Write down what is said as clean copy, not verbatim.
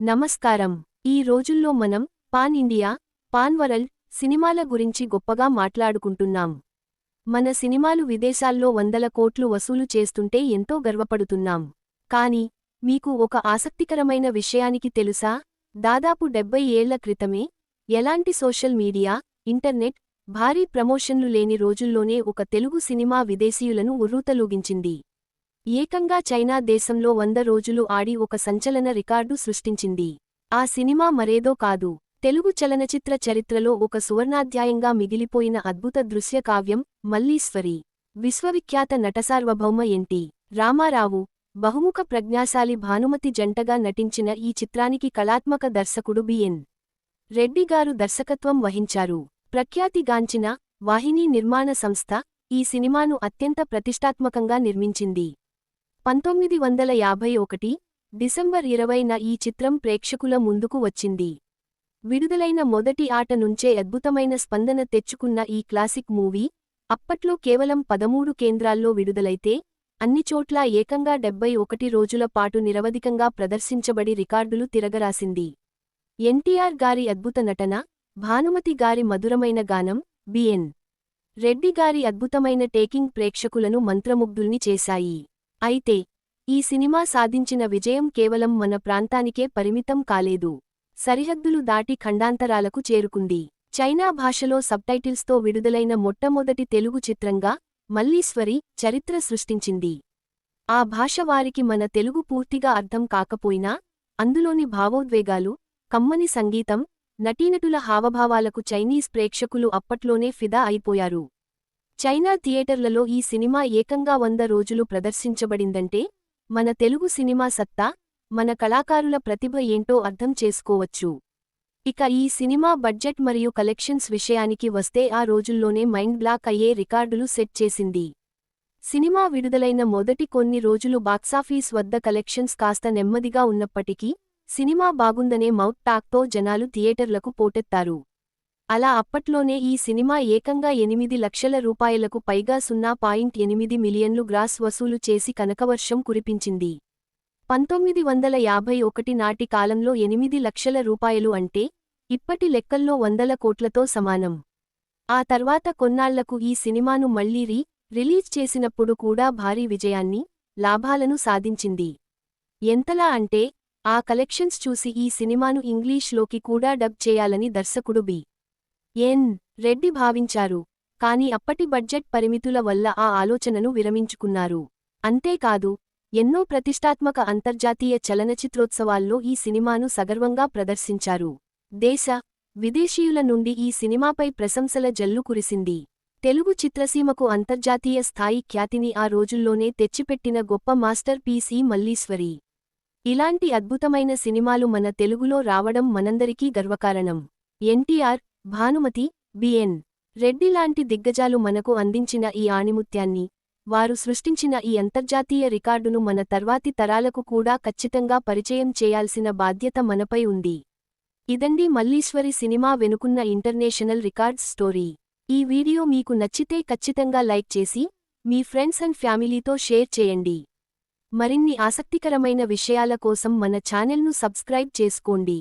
నమస్కారం. ఈ రోజుల్లో మనం పాన్ ఇండియా, పాన్ వరల్డ్ సినిమాల గురించి గొప్పగా మాట్లాడుకుంటున్నాం. మన సినిమాలు విదేశాల్లో వందల కోట్లు వసూలు చేస్తుంటే ఎంతో గర్వపడుతున్నాం. కానీ మీకు ఒక ఆసక్తికరమైన విషయానికి తెలుసా? దాదాపు 70 ఏళ్ల క్రితమే ఎలాంటి సోషల్ మీడియా, ఇంటర్నెట్, భారీ ప్రమోషన్లు లేని రోజుల్లోనే ఒక తెలుగు సినిమా విదేశీయులను ఉర్రూతలూగించింది. ఏకంగా చైనా దేశంలో 100 రోజులు ఆడి ఒక సంచలన రికార్డు సృష్టించింది. ఆ సినిమా మరేదో కాదు, తెలుగు చలనచిత్ర చరిత్రలో ఒక సువర్ణాధ్యాయంగా మిగిలిపోయిన అద్భుత దృశ్య కావ్యం మల్లీశ్వరి. విశ్వవిఖ్యాత నటసార్వభౌమ ఎన్టీ రామారావు, బహుముఖ ప్రజ్ఞాశాలి భానుమతి జంటగా నటించిన ఈ చిత్రానికి కళాత్మక దర్శకుడు బిఎన్ రెడ్డి గారు దర్శకత్వం వహించారు. ప్రఖ్యాతిగాంచిన వాహినీ నిర్మాణ సంస్థ ఈ సినిమాను అత్యంత ప్రతిష్టాత్మకంగా నిర్మించింది. 1951 డిసెంబర్ 20న ఈ చిత్రం ప్రేక్షకుల ముందుకు వచ్చింది. విడుదలైన మొదటి ఆట నుంచే అద్భుతమైన స్పందన తెచ్చుకున్న ఈ క్లాసిక్ మూవీ అప్పట్లో కేవలం 13 కేంద్రాల్లో విడుదలైతే అన్నిచోట్లా ఏకంగా 71 రోజుల పాటు నిరవధికంగా ప్రదర్శించబడి రికార్డులు తిరగరాసింది. ఎన్టీఆర్ గారి అద్భుత నటన, భానుమతి గారి మధురమైన గానం, బిఎన్ రెడ్డి గారి అద్భుతమైన టేకింగ్ ప్రేక్షకులను మంత్రముగ్ధుల్ని చేశాయి. అయితే ఈ సినిమా సాధించిన విజయం కేవలం మన ప్రాంతానికే పరిమితం కాలేదు. సరిహద్దులు దాటి ఖండాంతరాలకు చేరుకుంది. చైనా భాషలో సబ్టైటిల్స్తో విడుదలైన మొట్టమొదటి తెలుగు చిత్రంగా మల్లీశ్వరి చరిత్ర సృష్టించింది. ఆ భాష వారికి మన తెలుగు పూర్తిగా అర్థం కాకపోయినా అందులోని భావోద్వేగాలు, కమ్మని సంగీతం, నటీనటుల హావభావాలకు చైనీస్ ప్రేక్షకులు అప్పట్లోనే ఫిదా అయిపోయారు. చైనా థియేటర్లలో ఈ సినిమా ఏకంగా 100 రోజులు ప్రదర్శించబడిందంటే మన తెలుగు సినిమా సత్తా, మన కళాకారుల ప్రతిభ ఏంటో అర్థం చేసుకోవచ్చు. ఇక ఈ సినిమా బడ్జెట్ మరియు కలెక్షన్స్ విషయానికి వస్తే ఆ రోజుల్లోనే మైండ్ బ్లాక్ అయ్యే రికార్డులు సెట్ చేసింది. సినిమా విడుదలైన మొదటి కొన్ని రోజులు బాక్సాఫీస్ వద్ద కలెక్షన్స్ కాస్త నెమ్మదిగా ఉన్నప్పటికీ సినిమా బాగుందనే మౌత్ టాక్తో జనాలు థియేటర్లకు పోటెత్తారు. అలా అప్పట్లోనే ఈ సినిమా ఏకంగా 8 లక్షల రూపాయలకు పైగా 0.8 మిలియన్లు గ్రాస్ వసూలు చేసి కనకవర్షం కురిపించింది. 1951 నాటి కాలంలో 8 లక్షల రూపాయలు అంటే ఇప్పటి లెక్కల్లో వందల కోట్లతో సమానం. ఆ తర్వాత కొన్నాళ్లకు ఈ సినిమాను మళ్లీ రిలీజ్ చేసినప్పుడు కూడా భారీ విజయాన్ని, లాభాలను సాధించింది. ఎంతలా అంటే ఆ కలెక్షన్స్ చూసి ఈ సినిమాను ఇంగ్లీష్లోకి కూడా డబ్ చేయాలని దర్శకుడు బిఎన్ రెడ్డి భావించారు. కాని అప్పటి బడ్జెట్ పరిమితుల వల్ల ఆ ఆలోచనను విరమించుకున్నారు. అంతేకాదు, ఎన్నో ప్రతిష్టాత్మక అంతర్జాతీయ చలనచిత్రోత్సవాల్లో ఈ సినిమాను సగర్వంగా ప్రదర్శించారు. దేశ, విదేశీయుల నుండి ఈ సినిమాపై ప్రశంసల జల్లు కురిసింది. తెలుగు చిత్రసీమకు అంతర్జాతీయ స్థాయి ఖ్యాతిని ఆ రోజుల్లోనే తెచ్చిపెట్టిన గొప్ప మాస్టర్ పీస్ ఈ మల్లీశ్వరి. ఇలాంటి అద్భుతమైన సినిమాలు మన తెలుగులో రావడం మనందరికీ గర్వకారణం. ఎన్టీఆర్, భానుమతి, బిఎన్ రెడ్డి లాంటి దిగ్గజాలు మనకు అందించిన ఈ ఆణిముత్యాన్ని, వారు సృష్టించిన ఈ అంతర్జాతీయ రికార్డును మన తర్వాతి తరాలకు కూడా ఖచ్చితంగా పరిచయం చేయాల్సిన బాధ్యత మనపై ఉంది. ఇదండి మల్లీశ్వరి సినిమా వెనుకున్న ఇంటర్నేషనల్ రికార్డ్స్ స్టోరీ. ఈ వీడియో మీకు నచ్చితే ఖచ్చితంగా లైక్ చేసి మీ ఫ్రెండ్స్ అండ్ ఫ్యామిలీతో షేర్ చేయండి. మరిన్ని ఆసక్తికరమైన విషయాల కోసం మన ఛానెల్ను సబ్స్క్రైబ్ చేసుకోండి.